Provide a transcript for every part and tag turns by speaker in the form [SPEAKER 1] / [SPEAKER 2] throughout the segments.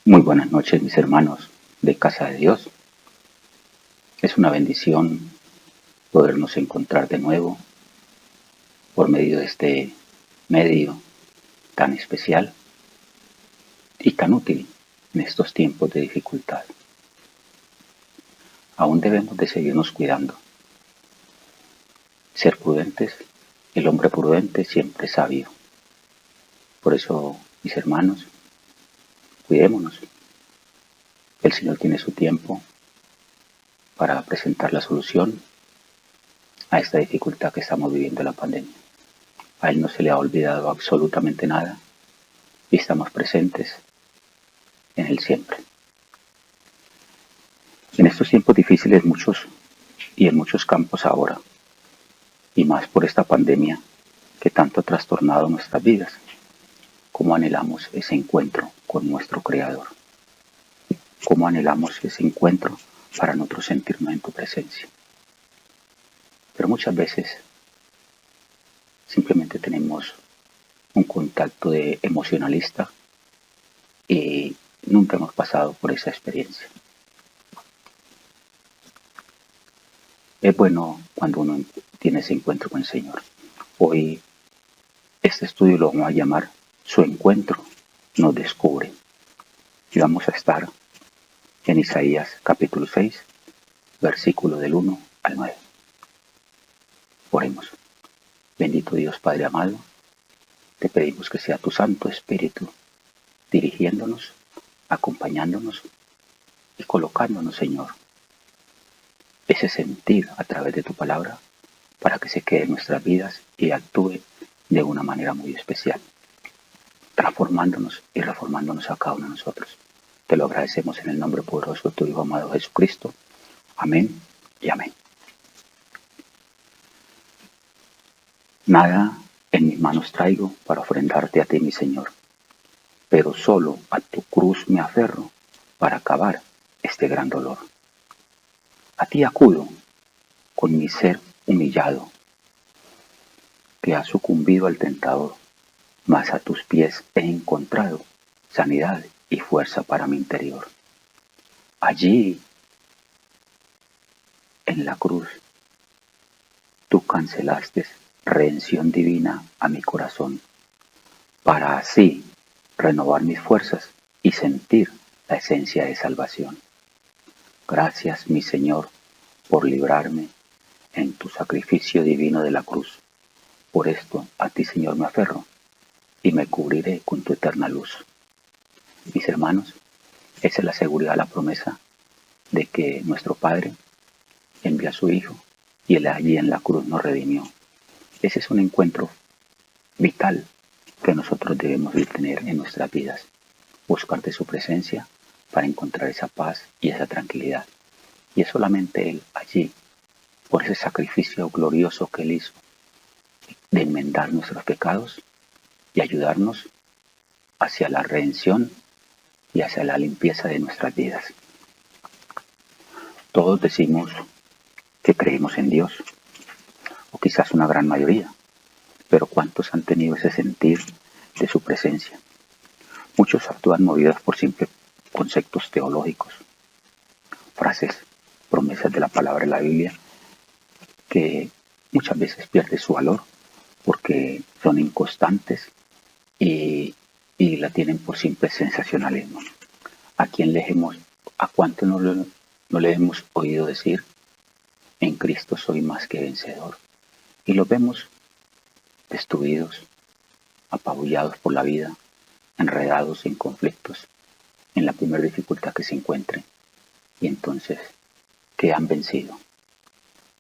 [SPEAKER 1] Muy buenas noches, mis hermanos de Casa de Dios. Es una bendición podernos encontrar de nuevo por medio de este medio tan especial y tan útil en estos tiempos de dificultad. Aún debemos de seguirnos cuidando. Ser prudentes, el hombre prudente siempre es sabio. Por eso, mis hermanos, cuidémonos. El Señor tiene su tiempo para presentar la solución a esta dificultad que estamos viviendo en la pandemia. A Él no se le ha olvidado absolutamente nada y estamos presentes en Él siempre. En estos tiempos difíciles muchos y en muchos campos ahora, y más por esta pandemia que tanto ha trastornado nuestras vidas, cómo anhelamos ese encuentro con nuestro Creador, cómo anhelamos ese encuentro para nosotros sentirnos en tu presencia. Pero muchas veces simplemente tenemos un contacto de emocionalista y nunca hemos pasado por esa experiencia. Es bueno cuando uno tiene ese encuentro con el Señor. Hoy este estudio lo vamos a llamar Su encuentro nos descubre. Y vamos a estar en Isaías capítulo 6, versículo del 1 al 9. Oremos. Bendito Dios Padre amado, te pedimos que sea tu Santo Espíritu dirigiéndonos, acompañándonos y colocándonos, Señor, ese sentir a través de tu palabra para que se quede en nuestras vidas y actúe de una manera muy especial, transformándonos y reformándonos a cada uno de nosotros. Te lo agradecemos en el nombre poderoso de tu Hijo amado Jesucristo. Amén y amén. Nada en mis manos traigo para ofrendarte a ti, mi Señor, pero solo a tu cruz me aferro para acabar este gran dolor. A ti acudo con mi ser humillado, que ha sucumbido al tentador, mas a tus pies he encontrado sanidad y fuerza para mi interior. Allí, en la cruz, tú cancelaste redención divina a mi corazón, para así renovar mis fuerzas y sentir la esencia de salvación. Gracias, mi Señor, por librarme en tu sacrificio divino de la cruz. Por esto a ti, Señor, me aferro y me cubriré con tu eterna luz. Mis hermanos, esa es la seguridad, la promesa de que nuestro Padre envía a su Hijo y Él allí en la cruz nos redimió. Ese es un encuentro vital que nosotros debemos de tener en nuestras vidas. Buscar de su presencia para encontrar esa paz y esa tranquilidad. Y es solamente Él allí, por ese sacrificio glorioso que Él hizo, de enmendar nuestros pecados y ayudarnos hacia la redención y hacia la limpieza de nuestras vidas. Todos decimos que creemos en Dios, o quizás una gran mayoría, pero ¿cuántos han tenido ese sentir de su presencia? Muchos actúan movidos por simples conceptos teológicos, frases, promesas de la palabra de la Biblia, que muchas veces pierden su valor porque son inconstantes y la tienen por simple sensacionalismo. ¿A cuánto no le hemos oído decir, en Cristo soy más que vencedor? Y los vemos destruidos, apabullados por la vida, enredados en conflictos, en la primera dificultad que se encuentren. Y entonces, ¿qué han vencido?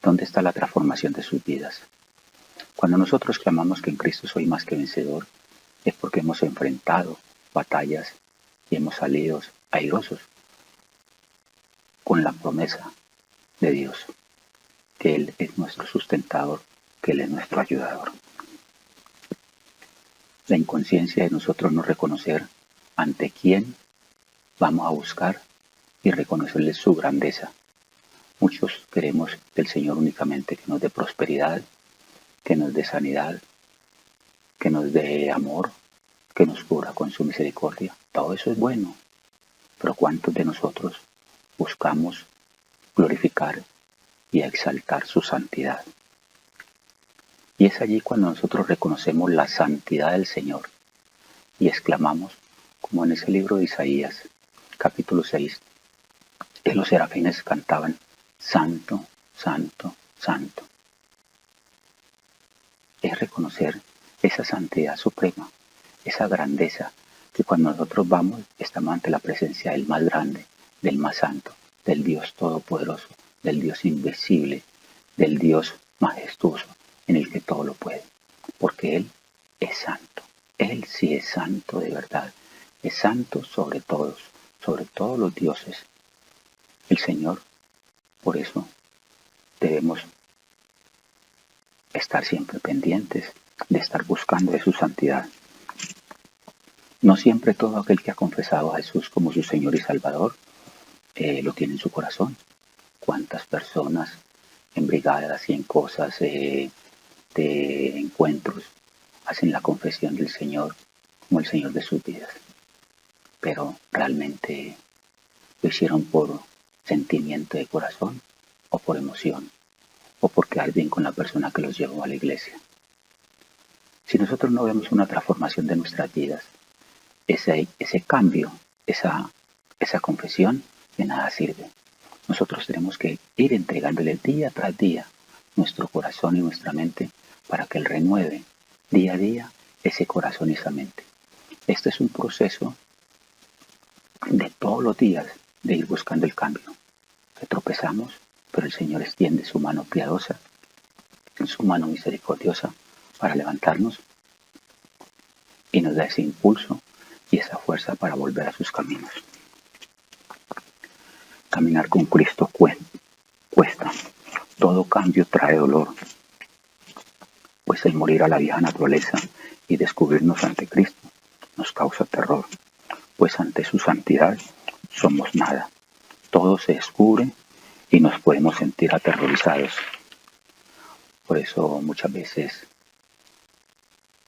[SPEAKER 1] ¿Dónde está la transformación de sus vidas? Cuando nosotros clamamos que en Cristo soy más que vencedor, es porque hemos enfrentado batallas y hemos salido airosos con la promesa de Dios, que Él es nuestro sustentador, que Él es nuestro ayudador. La inconsciencia de nosotros no reconocer ante quién vamos a buscar y reconocerle su grandeza. Muchos queremos del Señor únicamente que nos dé prosperidad, que nos dé sanidad, que nos dé amor, que nos cubra con su misericordia. Todo eso es bueno, pero ¿cuántos de nosotros buscamos glorificar y exaltar su santidad? Y es allí cuando nosotros reconocemos la santidad del Señor y exclamamos, como en ese libro de Isaías, capítulo 6, que los serafines cantaban, Santo, Santo, Santo. Es reconocer esa santidad suprema, esa grandeza, que cuando nosotros vamos, estamos ante la presencia del más grande, del más santo, del Dios todopoderoso, del Dios invisible, del Dios majestuoso, en el que todo lo puede, porque Él es santo. Él sí es santo de verdad, es santo sobre todos los dioses. El Señor, por eso debemos estar siempre pendientes de estar buscando de su santidad. No siempre todo aquel que ha confesado a Jesús como su Señor y Salvador lo tiene en su corazón. ¿Cuántas personas en brigadas y en cosas de encuentros hacen la confesión del Señor como el Señor de sus vidas? Pero realmente lo hicieron por sentimiento de corazón o por emoción o por quedar bien con la persona que los llevó a la iglesia. Si nosotros no vemos una transformación de nuestras vidas, ese cambio, esa confesión, de nada sirve. Nosotros tenemos que ir entregándole día tras día nuestro corazón y nuestra mente para que Él renueve día a día ese corazón y esa mente. Este es un proceso de todos los días de ir buscando el cambio. Que tropezamos, pero el Señor extiende su mano piadosa, su mano misericordiosa para levantarnos y nos da ese impulso y esa fuerza para volver a sus caminos. Caminar con Cristo cuesta. Todo cambio trae dolor, pues el morir a la vieja naturaleza y descubrirnos ante Cristo nos causa terror, pues ante su santidad somos nada. Todo se descubre y nos podemos sentir aterrorizados. Por eso muchas veces,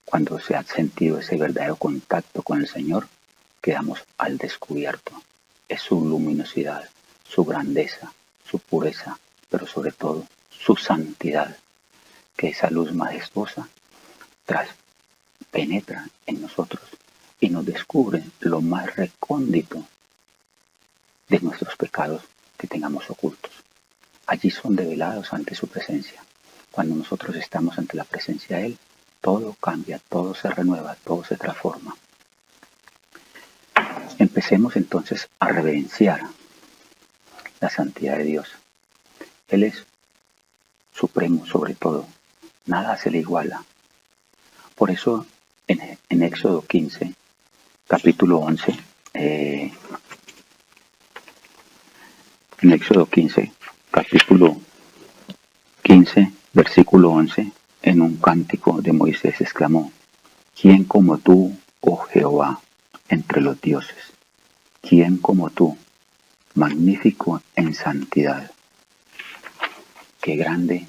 [SPEAKER 1] cuando se ha sentido ese verdadero contacto con el Señor, quedamos al descubierto. Es su luminosidad, su grandeza, su pureza, pero sobre todo su santidad, que esa luz majestuosa penetra en nosotros y nos descubre lo más recóndito de nuestros pecados que tengamos ocultos. Allí son develados ante su presencia. Cuando nosotros estamos ante la presencia de Él, todo cambia, todo se renueva, todo se transforma. Empecemos entonces a reverenciar la santidad de Dios. Él es supremo sobre todo, nada se le iguala. Por eso en Éxodo 15, capítulo 11, en Éxodo 15, capítulo 15, versículo 11, en un cántico de Moisés exclamó, ¿quién como tú, oh Jehová, entre los dioses? ¿Quién como tú, magnífico en santidad? Qué grande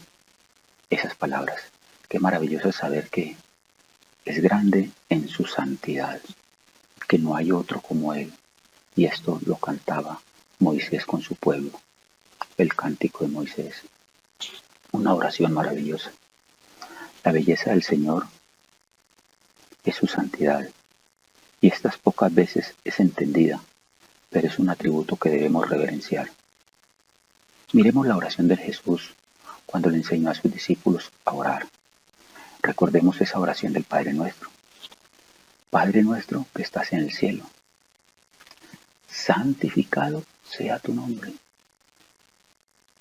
[SPEAKER 1] esas palabras. Qué maravilloso saber que es grande en su santidad, que no hay otro como Él. Y esto lo cantaba Moisés con su pueblo, el cántico de Moisés. Una oración maravillosa. La belleza del Señor es su santidad, y estas pocas veces es entendida, pero es un atributo que debemos reverenciar. Miremos la oración de Jesús cuando le enseñó a sus discípulos a orar. Recordemos esa oración del Padre Nuestro. Padre nuestro que estás en el cielo, santificado sea tu nombre.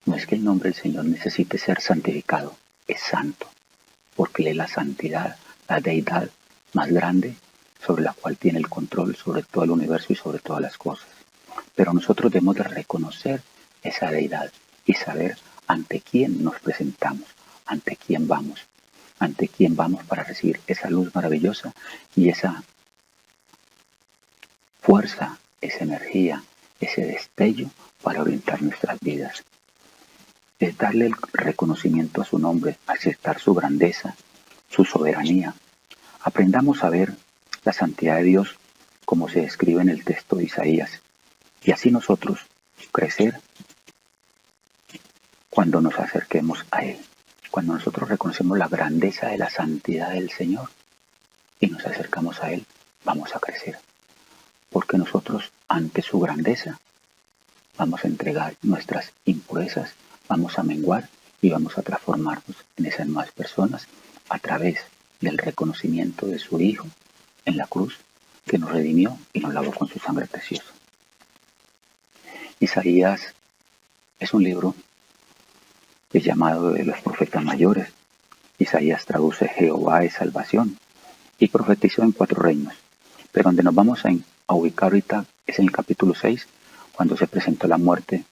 [SPEAKER 1] No es que el nombre del Señor necesite ser santificado, es santo, porque Él es la santidad, la deidad más grande sobre la cual tiene el control sobre todo el universo y sobre todas las cosas. Pero nosotros debemos de reconocer esa deidad y saber ante quién nos presentamos, ante quién vamos para recibir esa luz maravillosa y esa fuerza, esa energía, ese destello para orientar nuestras vidas. Es darle el reconocimiento a su nombre, aceptar su grandeza, su soberanía. Aprendamos a ver la santidad de Dios como se describe en el texto de Isaías. Y así nosotros crecer cuando nos acerquemos a Él. Cuando nosotros reconocemos la grandeza de la santidad del Señor y nos acercamos a Él, vamos a crecer. Porque nosotros, ante su grandeza, vamos a entregar nuestras impurezas, vamos a menguar y vamos a transformarnos en esas nuevas personas a través del reconocimiento de su Hijo en la cruz, que nos redimió y nos lavó con su sangre preciosa. Isaías es un libro que es llamado de los profetas mayores. Isaías traduce Jehová es salvación y profetizó en 4 reinos. Pero donde nos vamos a ubicar ahorita es en el capítulo 6, cuando se presentó la muerte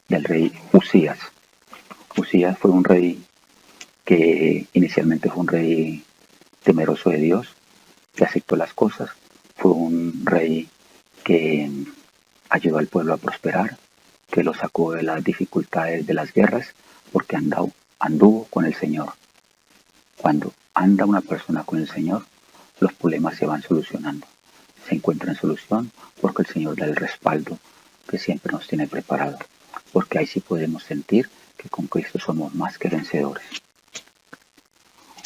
[SPEAKER 1] del rey Usías. Usías fue un rey que inicialmente fue un rey temeroso de Dios, que aceptó las cosas, fue un rey que ayudó al pueblo a prosperar, que lo sacó de las dificultades de las guerras, porque anduvo con el Señor. Cuando anda una persona con el Señor, los problemas se van solucionando. Se encuentran solución porque el Señor da el respaldo que siempre nos tiene preparado. Porque ahí sí podemos sentir que con Cristo somos más que vencedores.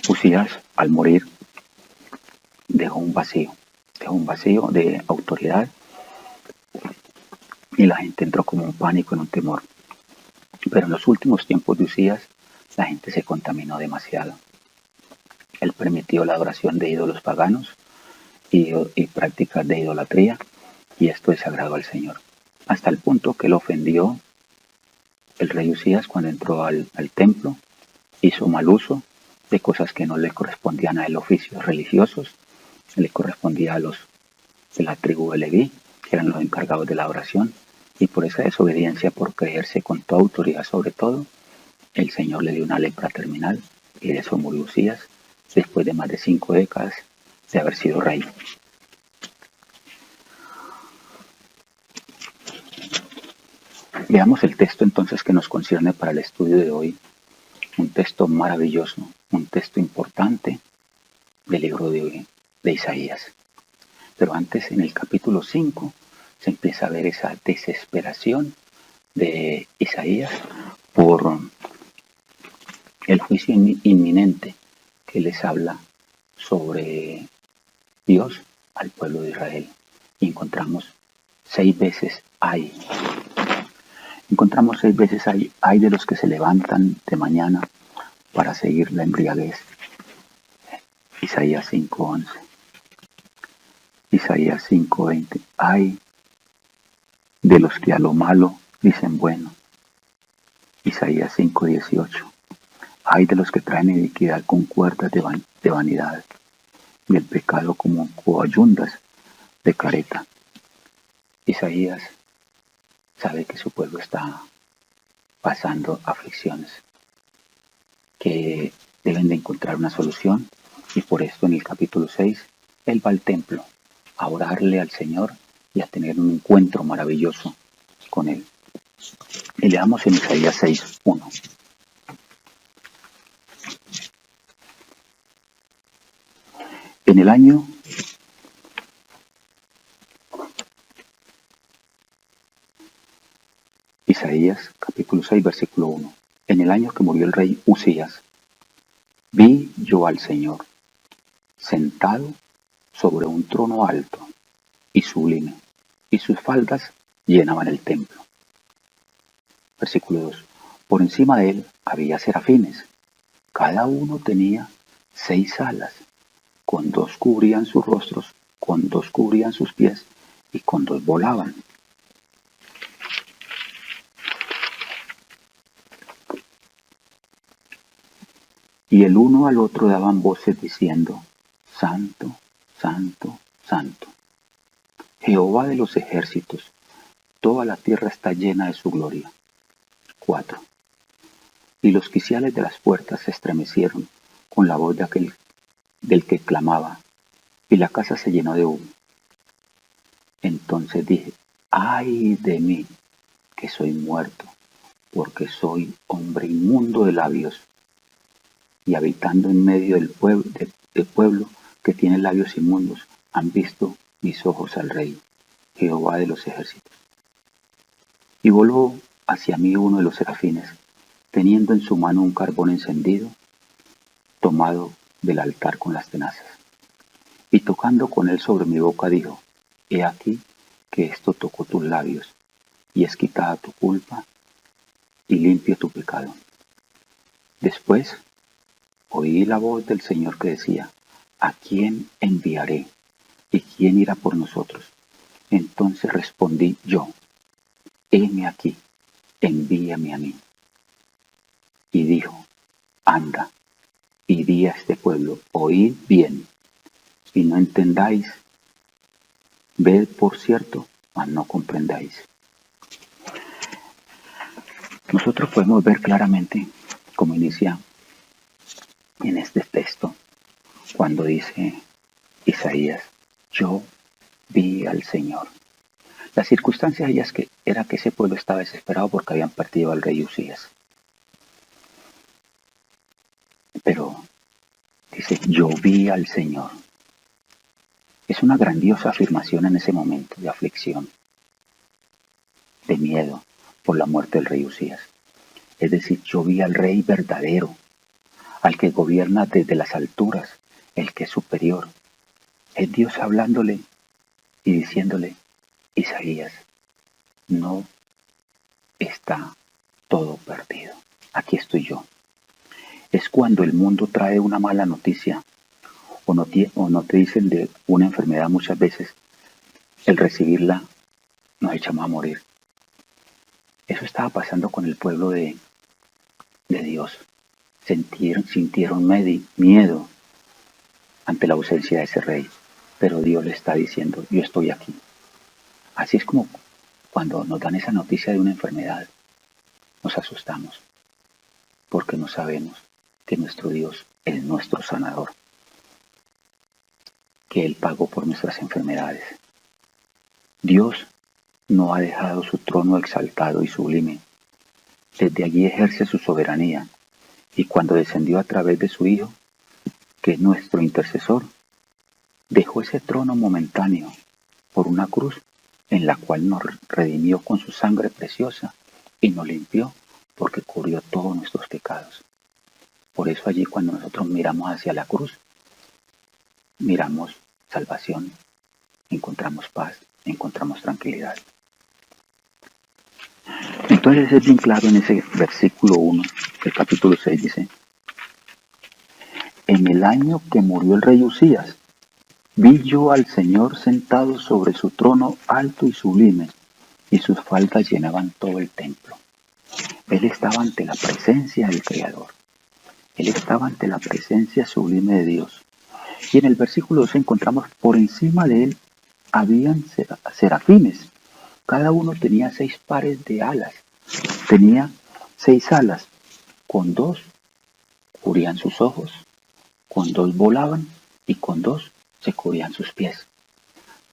[SPEAKER 1] Usías, al morir, dejó un vacío de autoridad y la gente entró como un pánico, en un temor. Pero en los últimos tiempos de Usías, la gente se contaminó demasiado. Él permitió la adoración de ídolos paganos y prácticas de idolatría, y esto desagradó al Señor. Hasta el punto que él ofendió el rey Usías cuando entró al templo, hizo mal uso de cosas que no le correspondían a él, oficios religiosos, le correspondía a los de la tribu de Leví, que eran los encargados de la oración, y por esa desobediencia, por creerse con toda autoridad sobre todo, el Señor le dio una lepra terminal y de eso murió Usías después de más de 5 décadas de haber sido rey. Veamos el texto entonces que nos concierne para el estudio de hoy, un texto maravilloso, un texto importante del libro de Isaías. Pero antes, en el capítulo 5, se empieza a ver esa desesperación de Isaías por el juicio inminente que les habla sobre Dios al pueblo de Israel. Y encontramos 6 veces hay. Encontramos 6 veces hay de los que se levantan de mañana para seguir la embriaguez. Isaías 5:11. Isaías 5:20. Hay de los que a lo malo dicen bueno. Isaías 5:18. Hay de los que traen iniquidad con cuerdas de vanidad, y el pecado como coayundas de careta. Isaías sabe que su pueblo está pasando aflicciones, que deben de encontrar una solución, y por esto en el capítulo 6, él va al templo a orarle al Señor y a tener un encuentro maravilloso con él. Y leamos en Isaías 6:1. En el año Isaías capítulo 6 versículo 1. En el año que murió el rey Usías, vi yo al Señor sentado sobre un trono alto y sublime, y sus faldas llenaban el templo. Versículo 2. Por encima de él había serafines, cada uno tenía 6 alas, con 2 cubrían sus rostros, con 2 cubrían sus pies, y con 2 volaban. Y el uno al otro daban voces diciendo, Santo, Santo, Santo, Jehová de los ejércitos, toda la tierra está llena de su gloria. 4. Y los quiciales de las puertas se estremecieron con la voz del que clamaba, y la casa se llenó de humo. Entonces dije, ay de mí, que soy muerto, porque soy hombre inmundo de labios, y habitando en medio del pueblo que tiene labios inmundos, han visto mis ojos al Rey, Jehová de los ejércitos. Y voló hacia mí uno de los serafines, teniendo en su mano un carbón encendido, tomado del altar con las tenazas. Y tocando con él sobre mi boca dijo, he aquí que esto tocó tus labios, y es quitada tu culpa, y limpio tu pecado. Después oí la voz del Señor que decía, ¿a quién enviaré? ¿Y quién irá por nosotros? Entonces respondí yo, heme aquí, envíame a mí. Y dijo, anda, y di a este pueblo, oíd bien, y no entendáis, ved por cierto, mas no comprendáis. Nosotros podemos ver claramente cómo inicia en este texto, cuando dice Isaías, yo vi al Señor. Las circunstancias era que ese pueblo estaba desesperado porque habían perdido al rey Usías. Pero dice, yo vi al Señor. Es una grandiosa afirmación en ese momento de aflicción, de miedo por la muerte del rey Usías. Es decir, yo vi al rey verdadero, al que gobierna desde las alturas, el que es superior. Es Dios hablándole y diciéndole, Isaías, no está todo perdido. Aquí estoy yo. Es cuando el mundo trae una mala noticia o no te dicen de una enfermedad muchas veces, el recibirla nos echamos a morir. Eso estaba pasando con el pueblo de Dios. Sintieron miedo ante la ausencia de ese rey, pero Dios le está diciendo, yo estoy aquí. Así es como cuando nos dan esa noticia de una enfermedad, nos asustamos, porque no sabemos que nuestro Dios es nuestro sanador, que Él pagó por nuestras enfermedades. Dios no ha dejado su trono exaltado y sublime. Desde allí ejerce su soberanía, y cuando descendió a través de su Hijo, que es nuestro intercesor, dejó ese trono momentáneo por una cruz en la cual nos redimió con su sangre preciosa y nos limpió porque cubrió todos nuestros pecados. Por eso allí cuando nosotros miramos hacia la cruz, miramos salvación, encontramos paz, encontramos tranquilidad. Entonces es bien claro en ese versículo 1 del capítulo 6, dice, en el año que murió el rey Usías, vi yo al Señor sentado sobre su trono alto y sublime, y sus faldas llenaban todo el templo. Él estaba ante la presencia del Creador. Él estaba ante la presencia sublime de Dios. Y en el versículo 2 encontramos por encima de él habían serafines. Cada uno tenía 6 pares de alas. Tenía 6 alas. Con 2 cubrían sus ojos, con 2 volaban y con 2 se cubrían sus pies.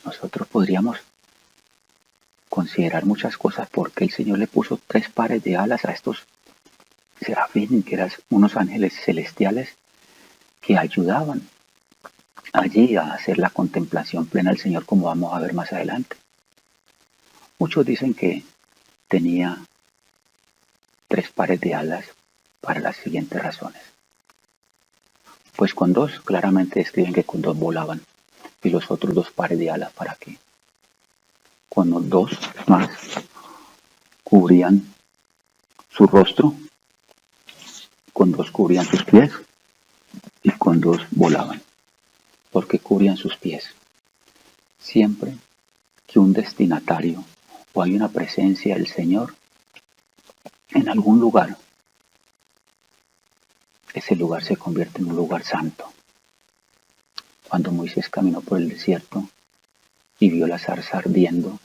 [SPEAKER 1] Nosotros podríamos considerar muchas cosas porque el Señor le puso 3 pares de alas a estos serafines, que eran unos ángeles celestiales que ayudaban allí a hacer la contemplación plena del Señor, como vamos a ver más adelante. Muchos dicen que tenía 3 pares de alas para las siguientes razones. Pues con 2 claramente describen que con 2 volaban, y los otros 2 pares de alas para qué. Con los 2 más cubrían su rostro, con 2 cubrían sus pies y con 2 volaban. Porque cubrían sus pies. Siempre que un destinatario o hay una presencia del Señor en algún lugar, ese lugar se convierte en un lugar santo. Cuando Moisés caminó por el desierto y vio la zarza ardiendo,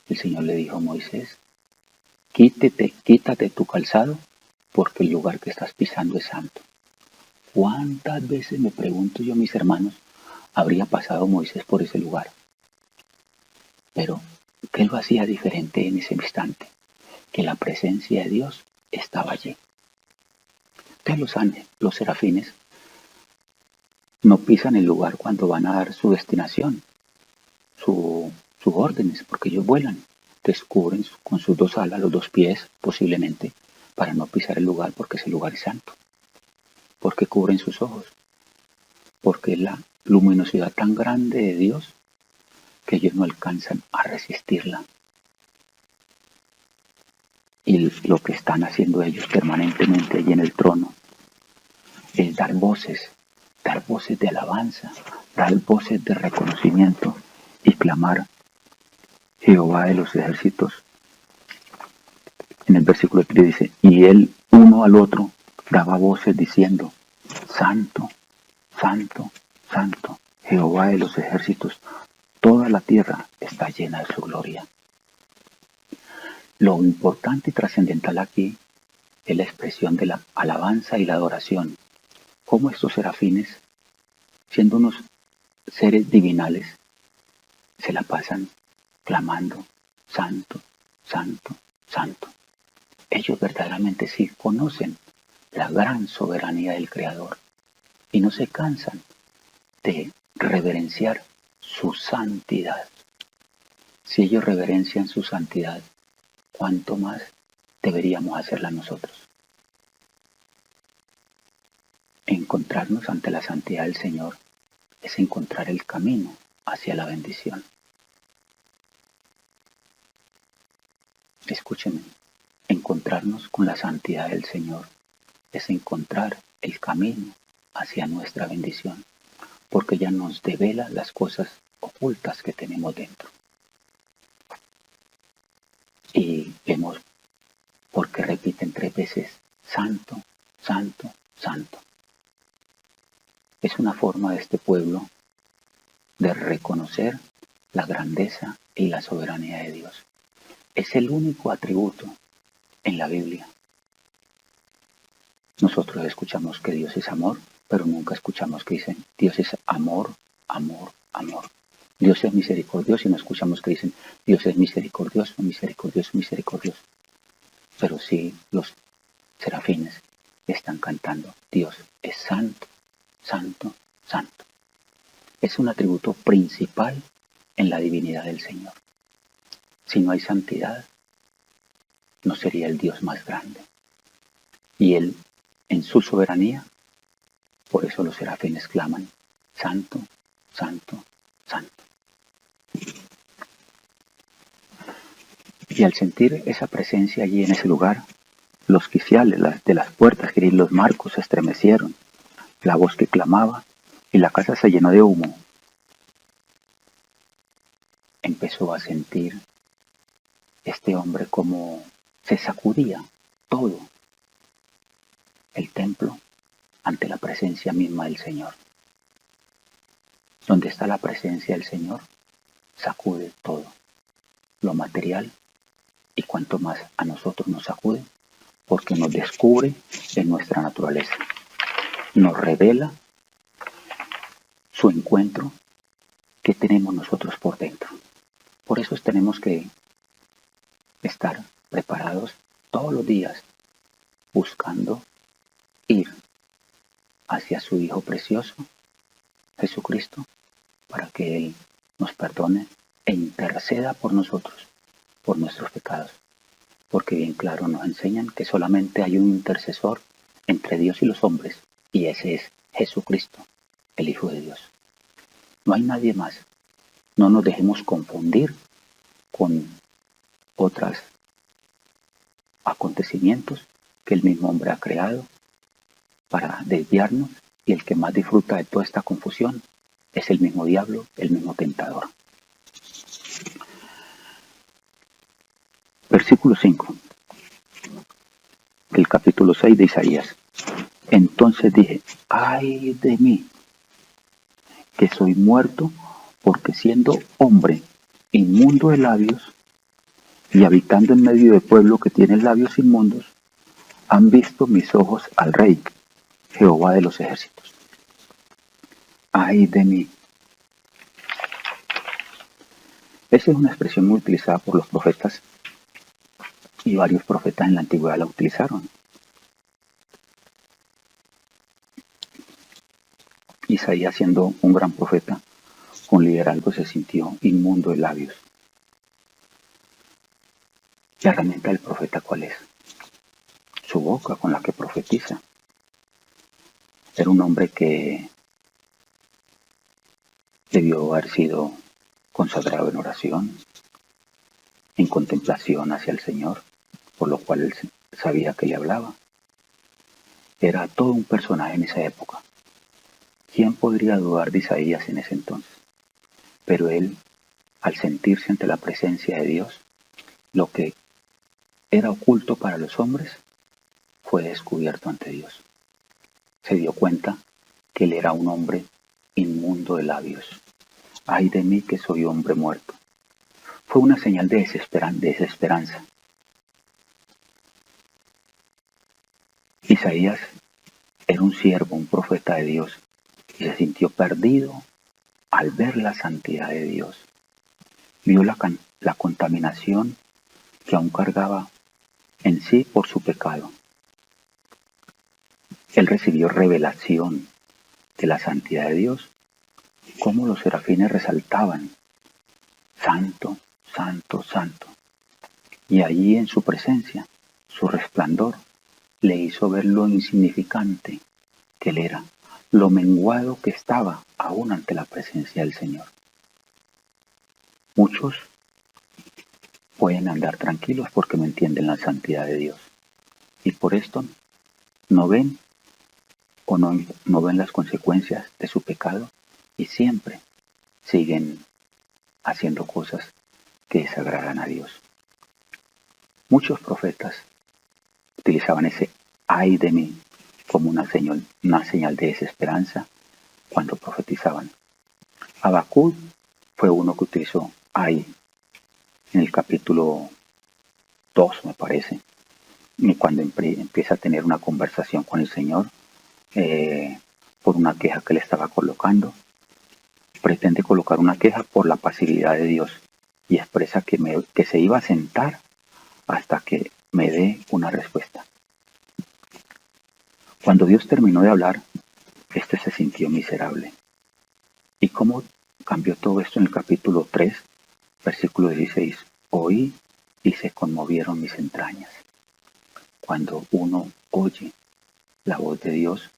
[SPEAKER 1] el Señor le dijo a Moisés, quítate tu calzado porque el lugar que estás pisando es santo. ¿Cuántas veces, me pregunto yo, mis hermanos, habría pasado Moisés por ese lugar? Pero, ¿qué lo hacía diferente en ese instante? Que la presencia de Dios estaba allí. Entonces los ángeles, los serafines, no pisan el lugar cuando van a dar su destinación, sus órdenes, porque ellos vuelan. descubren con sus dos alas, los dos pies posiblemente, para no pisar el lugar porque ese lugar es santo. ¿Por qué cubren sus ojos? Porque es la luminosidad tan grande de Dios que ellos no alcanzan a resistirla. Y lo que están haciendo ellos permanentemente allí en el trono es dar voces de alabanza, dar voces de reconocimiento y clamar: Jehová de los ejércitos. En el versículo 3 dice: y él uno al otro daba voces diciendo: Santo, Santo, Santo, Jehová de los ejércitos, toda la tierra está llena de su gloria. Lo importante y trascendental aquí es la expresión de la alabanza y la adoración. Cómo estos serafines, siendo unos seres divinales, se la pasan clamando: Santo, Santo, Santo. Ellos verdaderamente sí conocen la gran soberanía del Creador y no se cansan de reverenciar su santidad. Si ellos reverencian su santidad, ¿cuánto más deberíamos hacerla nosotros? Encontrarnos ante la santidad del Señor es encontrar el camino hacia la bendición. Escúchenme, encontrarnos con la santidad del Señor es encontrar el camino hacia nuestra bendición, porque ella nos devela las cosas ocultas que tenemos dentro. Y vemos porque repiten 3 veces: Santo, Santo, Santo. Es una forma de este pueblo de reconocer la grandeza y la soberanía de Dios. Es el único atributo en la Biblia. Nosotros escuchamos que Dios es amor, pero nunca escuchamos que dicen Dios es amor, amor, amor. Dios es misericordioso y no escuchamos que dicen Dios es misericordioso, misericordioso, misericordioso. Pero sí los serafines están cantando: Dios es santo, santo, santo. Es un atributo principal en la divinidad del Señor. Si no hay santidad, no sería el Dios más grande. Y Él, en su soberanía, por eso los serafines claman: Santo, Santo, Santo. Y al sentir esa presencia allí en ese lugar, los quiciales de las puertas, que los marcos, se estremecieron, la voz que clamaba, y la casa se llenó de humo. Empezó a sentir este hombre como se sacudía todo el templo ante la presencia misma del Señor. Donde está la presencia del Señor, sacude todo, lo material, y cuanto más a nosotros nos sacude, porque nos descubre en nuestra naturaleza, nos revela su encuentro que tenemos nosotros por dentro. Por eso tenemos que estar preparados todos los días, buscando ir hacia su Hijo precioso, Jesucristo, para que Él nos perdone e interceda por nosotros, por nuestros pecados. Porque bien claro nos enseñan que solamente hay un intercesor entre Dios y los hombres, y ese es Jesucristo, el Hijo de Dios. No hay nadie más. No nos dejemos confundir con otros acontecimientos que el mismo hombre ha creado para desviarnos, y el que más disfruta de toda esta confusión es el mismo diablo, el mismo tentador. Versículo 5 del capítulo 6 de Isaías. Entonces dije: ¡ay de mí, que soy muerto, porque siendo hombre inmundo de labios y habitando en medio de pueblo que tiene labios inmundos, han visto mis ojos al Rey, Jehová de los ejércitos! ¡Ay de mí! Esa es una expresión muy utilizada por los profetas, y varios profetas en la antigüedad la utilizaron. Isaías, siendo un gran profeta con liderazgo, se sintió inmundo de labios. La herramienta del profeta, ¿cuál es? Su boca con la que profetiza. Era un hombre que debió haber sido consagrado en oración, en contemplación hacia el Señor, por lo cual él sabía que le hablaba. Era todo un personaje en esa época. ¿Quién podría dudar de Isaías en ese entonces? Pero él, al sentirse ante la presencia de Dios, lo que era oculto para los hombres fue descubierto ante Dios. Se dio cuenta que él era un hombre inmundo de labios. ¡Ay de mí que soy hombre muerto! Fue una señal de desesperanza. Isaías era un siervo, un profeta de Dios, y se sintió perdido al ver la santidad de Dios. Vio la contaminación que aún cargaba en sí por su pecado. Él recibió revelación de la santidad de Dios, como los serafines resaltaban, Santo, Santo, Santo. Y allí en su presencia, su resplandor le hizo ver lo insignificante que él era, lo menguado que estaba aún ante la presencia del Señor. Muchos pueden andar tranquilos porque no entienden la santidad de Dios y por esto no ven o no ven las consecuencias de su pecado y siempre siguen haciendo cosas que desagradan a Dios. Muchos profetas utilizaban ese ay de mí como una señal de desesperanza cuando profetizaban. Habacuc fue uno que utilizó ay en el capítulo 2, me parece, y cuando empieza a tener una conversación con el Señor por una queja que le estaba colocando. Pretende colocar una queja por la pasividad de Dios y expresa que se iba a sentar hasta que me dé una respuesta. Cuando Dios terminó de hablar, este se sintió miserable. ¿Y cómo cambió todo esto en el capítulo 3, versículo 16? Oí y se conmovieron mis entrañas. Cuando uno oye la voz de Dios,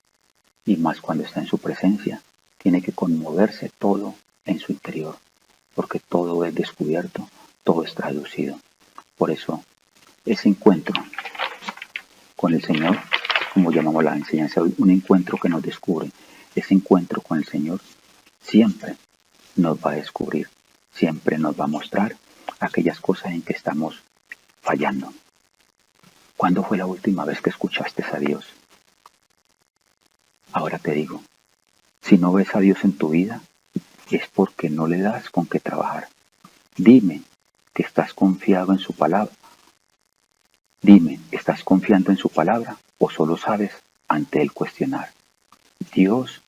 [SPEAKER 1] y más cuando está en su presencia, tiene que conmoverse todo en su interior, porque todo es descubierto, todo es traducido. Por eso, ese encuentro con el Señor, como llamamos la enseñanza hoy, un encuentro que nos descubre, ese encuentro con el Señor siempre nos va a descubrir, siempre nos va a mostrar aquellas cosas en que estamos fallando. ¿Cuándo fue la última vez que escuchaste a Dios? Ahora te digo, si no ves a Dios en tu vida, es porque no le das con qué trabajar. Dime que estás confiado en su palabra. Dime, ¿estás confiando en su palabra o solo sabes ante él cuestionar? Dios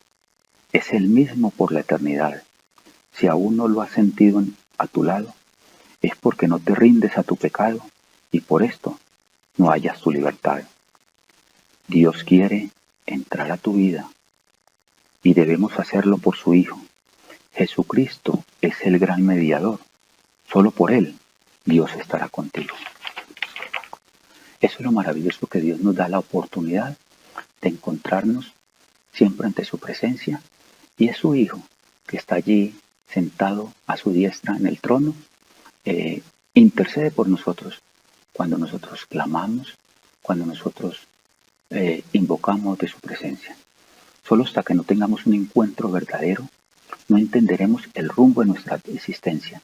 [SPEAKER 1] es el mismo por la eternidad. Si aún no lo has sentido a tu lado, es porque no te rindes a tu pecado y por esto no hallas tu libertad. Dios quiere entrar a tu vida y debemos hacerlo por su Hijo. Jesucristo es el gran mediador. Solo por Él Dios estará contigo. Eso es lo maravilloso, que Dios nos da la oportunidad de encontrarnos siempre ante su presencia y es su Hijo que está allí sentado a su diestra en el trono, intercede por nosotros cuando nosotros clamamos, cuando nosotros invocamos de su presencia. Solo hasta que no tengamos un encuentro verdadero, no entenderemos el rumbo de nuestra existencia.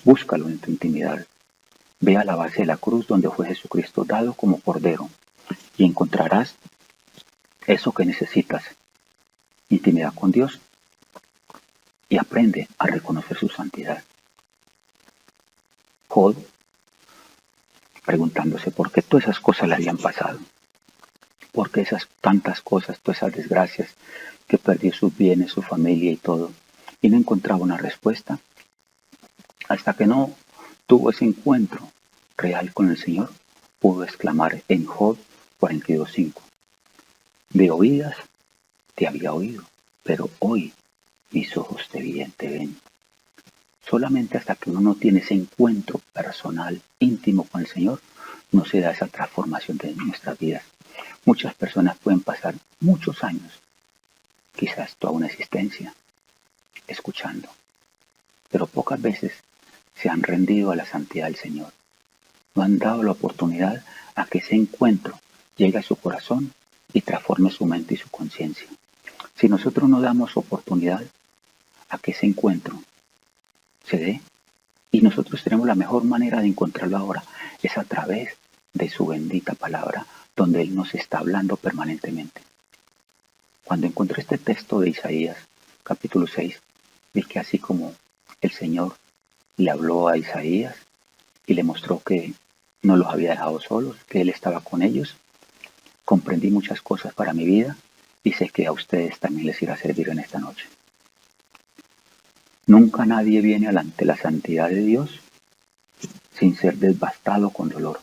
[SPEAKER 1] Búscalo en tu intimidad. Ve a la base de la cruz donde fue Jesucristo dado como cordero y encontrarás eso que necesitas, intimidad con Dios, y aprende a reconocer su santidad. Job, preguntándose por qué todas esas cosas le habían pasado, por qué esas tantas cosas, todas esas desgracias, que perdió sus bienes, su familia y todo, y no encontraba una respuesta, hasta que no tuvo ese encuentro real con el Señor, pudo exclamar en Job 42:5, de oídas te había oído, pero hoy mis ojos te ven. Solamente hasta que uno no tiene ese encuentro personal, íntimo con el Señor, no se da esa transformación de nuestras vidas. Muchas personas pueden pasar muchos años, quizás toda una existencia, escuchando, pero pocas veces se han rendido a la santidad del Señor. No han dado la oportunidad a que ese encuentro llegue a su corazón y transforme su mente y su conciencia. Si nosotros no damos oportunidad a que ese encuentro se dé, y nosotros tenemos la mejor manera de encontrarlo ahora, es a través de su bendita palabra, donde Él nos está hablando permanentemente. Cuando encontré este texto de Isaías, capítulo 6, vi que así como el Señor le habló a Isaías y le mostró que no los había dejado solos, que Él estaba con ellos, comprendí muchas cosas para mi vida y sé que a ustedes también les irá a servir en esta noche. Nunca nadie viene ante la santidad de Dios sin ser devastado con dolor,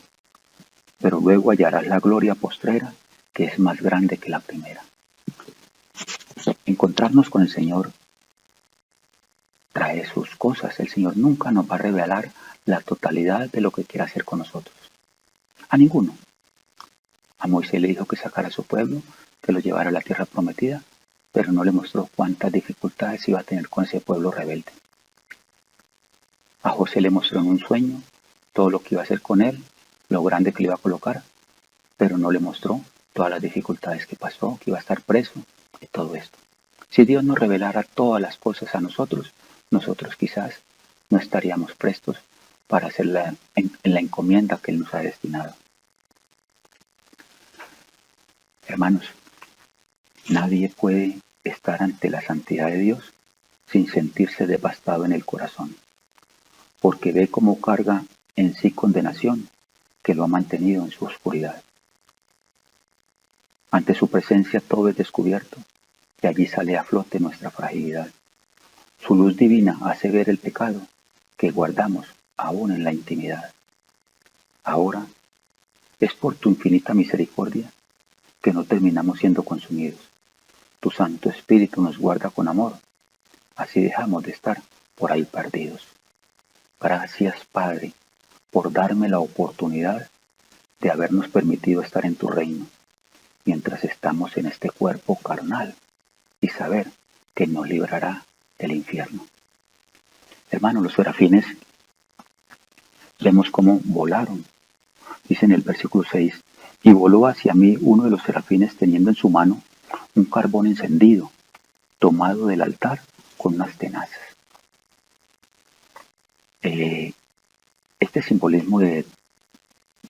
[SPEAKER 1] pero luego hallarás la gloria postrera que es más grande que la primera. Encontrarnos con el Señor trae sus cosas. El Señor nunca nos va a revelar la totalidad de lo que quiere hacer con nosotros. A ninguno. A Moisés le dijo que sacara a su pueblo, que lo llevara a la tierra prometida, pero no le mostró cuántas dificultades iba a tener con ese pueblo rebelde. A José le mostró en un sueño todo lo que iba a hacer con él, lo grande que le iba a colocar, pero no le mostró todas las dificultades que pasó, que iba a estar preso y todo esto. Si Dios nos revelara todas las cosas a nosotros, nosotros quizás no estaríamos prestos para hacer la encomienda que Él nos ha destinado. Hermanos, nadie puede estar ante la santidad de Dios sin sentirse devastado en el corazón, porque ve cómo carga en sí condenación que lo ha mantenido en su oscuridad. Ante su presencia todo es descubierto, y allí sale a flote nuestra fragilidad. Su luz divina hace ver el pecado que guardamos aún en la intimidad. Ahora, es por tu infinita misericordia que no terminamos siendo consumidos. Tu Santo Espíritu nos guarda con amor, así dejamos de estar por ahí perdidos. Gracias, Padre, por darme la oportunidad de habernos permitido estar en tu reino, mientras estamos en este cuerpo carnal, y saber que nos librará del infierno. Hermanos, los serafines, vemos cómo volaron. Dice en el versículo 6, y voló hacia mí uno de los serafines teniendo en su mano un carbón encendido, tomado del altar con unas tenazas. Este simbolismo de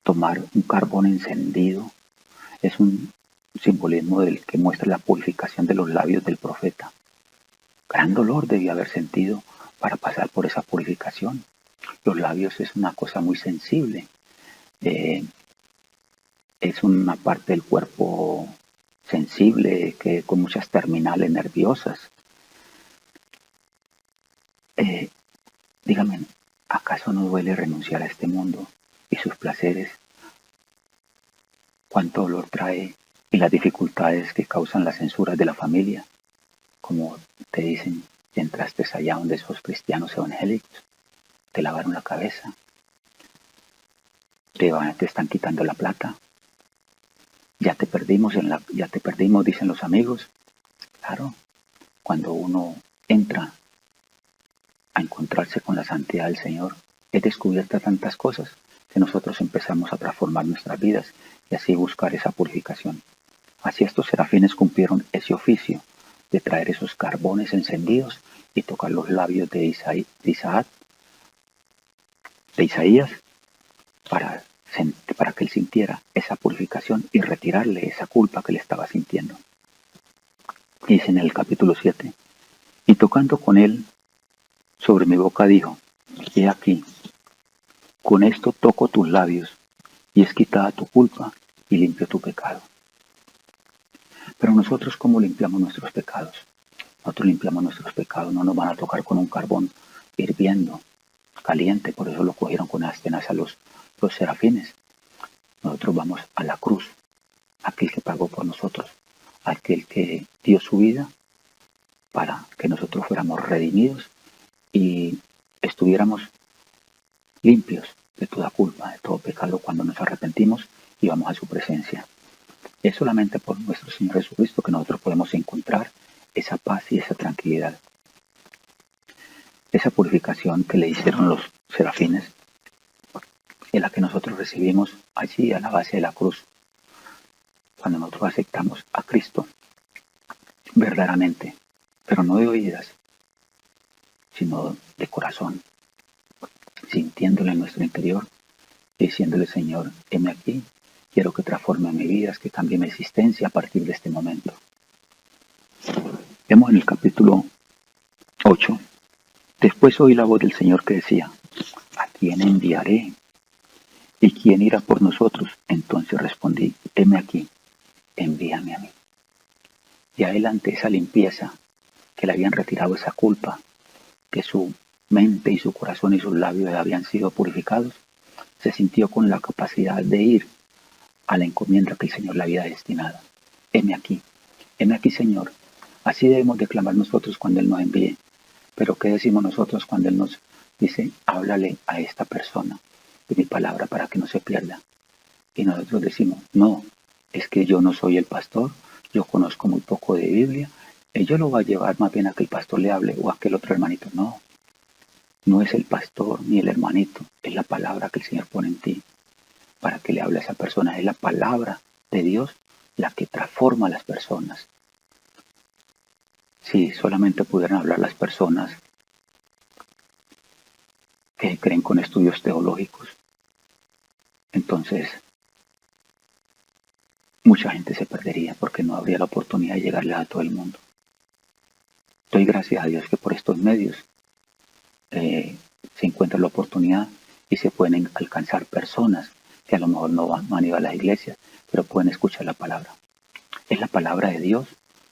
[SPEAKER 1] tomar un carbón encendido es un simbolismo del que muestra la purificación de los labios del profeta. Gran dolor debía haber sentido para pasar por esa purificación. Los labios es una cosa muy sensible. Es una parte del cuerpo sensible, que con muchas terminales nerviosas. Dígame, ¿acaso no duele renunciar a este mundo y sus placeres? ¿Cuánto dolor trae y las dificultades que causan las censuras de la familia? Como te dicen, entraste allá donde esos cristianos evangélicos, te lavaron la cabeza, te están quitando la plata, ya te perdimos, dicen los amigos. Claro, cuando uno entra a encontrarse con la santidad del Señor, es descubierta tantas cosas que nosotros empezamos a transformar nuestras vidas y así buscar esa purificación. Así estos serafines cumplieron ese oficio de traer esos carbones encendidos y tocar los labios de Isaías para que él sintiera esa purificación y retirarle esa culpa que le estaba sintiendo. Dice en el capítulo 7, y tocando con él sobre mi boca dijo, he aquí, con esto toco tus labios y es quitada tu culpa y limpio tu pecado. Pero nosotros, ¿cómo limpiamos nuestros pecados? Nosotros limpiamos nuestros pecados, no nos van a tocar con un carbón hirviendo, caliente, por eso lo cogieron con las tenazas los serafines. Nosotros vamos a la cruz, aquel que pagó por nosotros, aquel que dio su vida para que nosotros fuéramos redimidos y estuviéramos limpios de toda culpa, de todo pecado cuando nos arrepentimos y vamos a su presencia. Es solamente por nuestro Señor Jesucristo que nosotros podemos encontrar esa paz y esa tranquilidad. Esa purificación que le hicieron los serafines es la que nosotros recibimos allí a la base de la cruz, cuando nosotros aceptamos a Cristo verdaderamente, pero no de oídas, sino de corazón, sintiéndole en nuestro interior y diciéndole: Señor, heme aquí, quiero que transforme mi vida, que cambie mi existencia a partir de este momento. Vemos en el capítulo 8, después oí la voz del Señor que decía: ¿a quién enviaré? ¿Y quién irá por nosotros? Entonces respondí: heme aquí, envíame a mí. Y a él, ante esa limpieza, que le habían retirado esa culpa, que su mente y su corazón y sus labios habían sido purificados, se sintió con la capacidad de ir a la encomienda que el Señor le había destinado. Heme aquí, Señor. Así debemos declamar nosotros cuando Él nos envíe. Pero ¿qué decimos nosotros cuando Él nos dice: háblale a esta persona de mi palabra para que no se pierda? Y nosotros decimos: no, es que yo no soy el pastor, yo conozco muy poco de Biblia, yo lo voy a llevar más bien a que el pastor le hable o a aquel otro hermanito. No, no es el pastor ni el hermanito, es la palabra que el Señor pone en ti para que le hable a esa persona. Es la palabra de Dios la que transforma a las personas. Si solamente pudieran hablar las personas que creen con estudios teológicos, entonces mucha gente se perdería porque no habría la oportunidad de llegarle a todo el mundo. Doy gracias a Dios que por estos medios se encuentra la oportunidad y se pueden alcanzar personas que a lo mejor no han ido a las iglesias, pero pueden escuchar la palabra. Es la palabra de Dios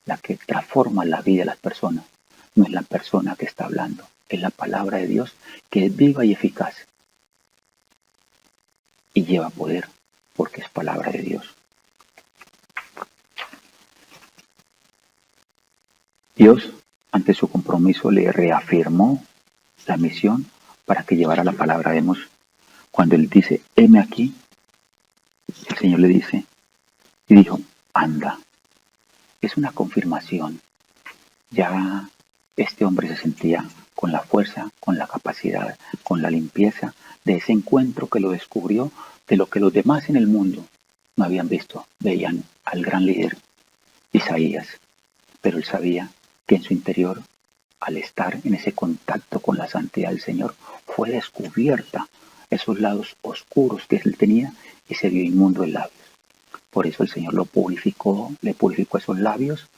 [SPEAKER 1] la que transforma la vida de las personas. No es la persona que está hablando, es la palabra de Dios que es viva y eficaz y lleva poder porque es palabra de Dios. Dios, ante su compromiso, le reafirmó la misión para que llevara la palabra. Vemos cuando Él dice: heme aquí, el Señor le dice y dijo: anda. Es una confirmación. Ya este hombre se sentía con la fuerza, con la capacidad, con la limpieza de ese encuentro que lo descubrió de lo que los demás en el mundo no habían visto. Veían al gran líder Isaías, pero él sabía que en su interior, al estar en ese contacto con la santidad del Señor, fue descubierta esos lados oscuros que él tenía y se vio inmundo en labios. Por eso el Señor lo purificó, le purificó esos labios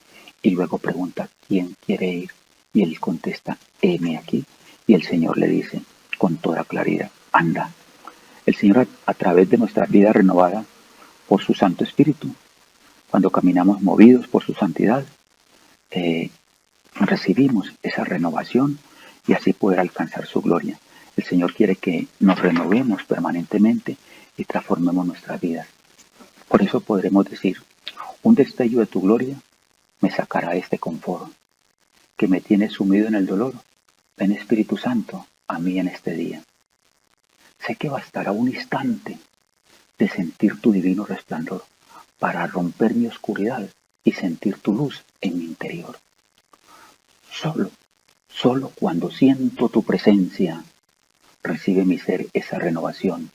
[SPEAKER 1] y luego pregunta: ¿quién quiere ir? Y él contesta: heme aquí. Y el Señor le dice con toda claridad: anda. El Señor, a través de nuestra vida renovada por su Santo Espíritu, cuando caminamos movidos por su santidad, recibimos esa renovación y así poder alcanzar su gloria. El Señor quiere que nos renovemos permanentemente y transformemos nuestras vidas. Por eso podremos decir: un destello de tu gloria me sacará de este confort que me tiene sumido en el dolor. Ven, Espíritu Santo, a mí en este día. Sé que bastará un instante de sentir tu divino resplandor para romper mi oscuridad y sentir tu luz en mi interior. Solo cuando siento tu presencia, recibe mi ser esa renovación.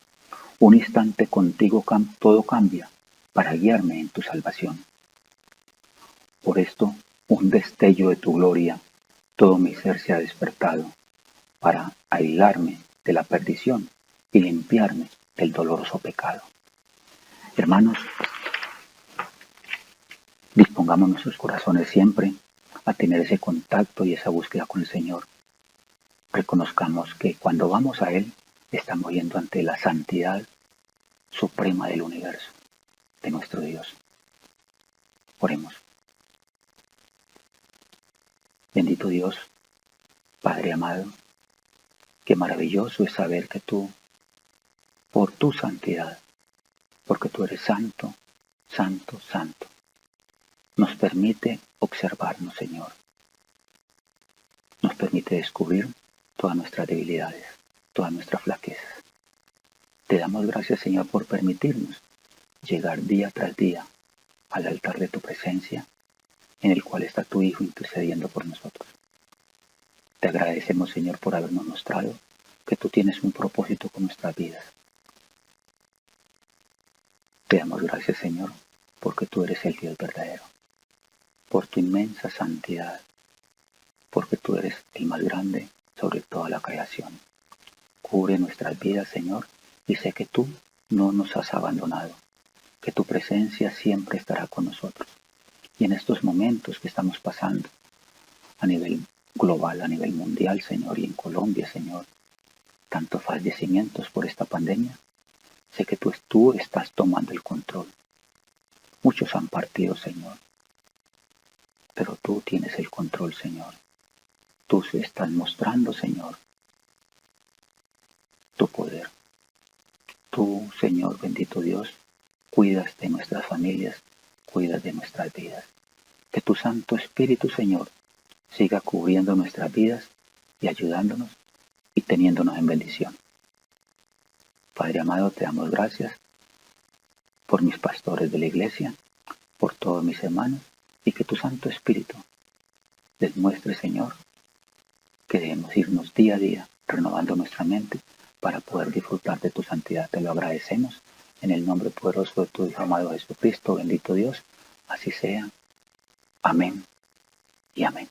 [SPEAKER 1] Un instante contigo todo cambia para guiarme en tu salvación. Por esto, un destello de tu gloria, todo mi ser se ha despertado para aislarme de la perdición y limpiarme del doloroso pecado. Hermanos, dispongamos nuestros corazones siempre a tener ese contacto y esa búsqueda con el Señor. Reconozcamos que cuando vamos a Él, estamos yendo ante la santidad suprema del universo, de nuestro Dios. Oremos. Bendito Dios, Padre amado, qué maravilloso es saber que tú, por tu santidad, porque tú eres santo, santo, santo, nos permite observarnos, Señor. Nos permite descubrir todas nuestras debilidades, todas nuestras flaquezas. Te damos gracias, Señor, por permitirnos llegar día tras día al altar de tu presencia, en el cual está tu Hijo intercediendo por nosotros. Te agradecemos, Señor, por habernos mostrado que tú tienes un propósito con nuestras vidas. Te damos gracias, Señor, porque tú eres el Dios verdadero, por tu inmensa santidad, porque tú eres el más grande sobre toda la creación. Cubre nuestras vidas, Señor, y sé que tú no nos has abandonado, que tu presencia siempre estará con nosotros. Y en estos momentos que estamos pasando a nivel global, a nivel mundial, Señor, y en Colombia, Señor, tantos fallecimientos por esta pandemia, sé que tú estás tomando el control. Muchos han partido, Señor, pero tú tienes el control, Señor. Tú estás mostrando, Señor, tu poder. Tú, Señor, bendito Dios, cuidas de nuestras familias, cuidas de nuestras vidas. Que tu Santo Espíritu, Señor, siga cubriendo nuestras vidas y ayudándonos y teniéndonos en bendición. Padre amado, te damos gracias por mis pastores de la iglesia, por todos mis hermanos, y que tu Santo Espíritu les muestre, Señor, que debemos irnos día a día renovando nuestra mente para poder disfrutar de tu santidad. Te lo agradecemos en el nombre poderoso de tu Hijo amado Jesucristo, bendito Dios, así sea. Amén y amén.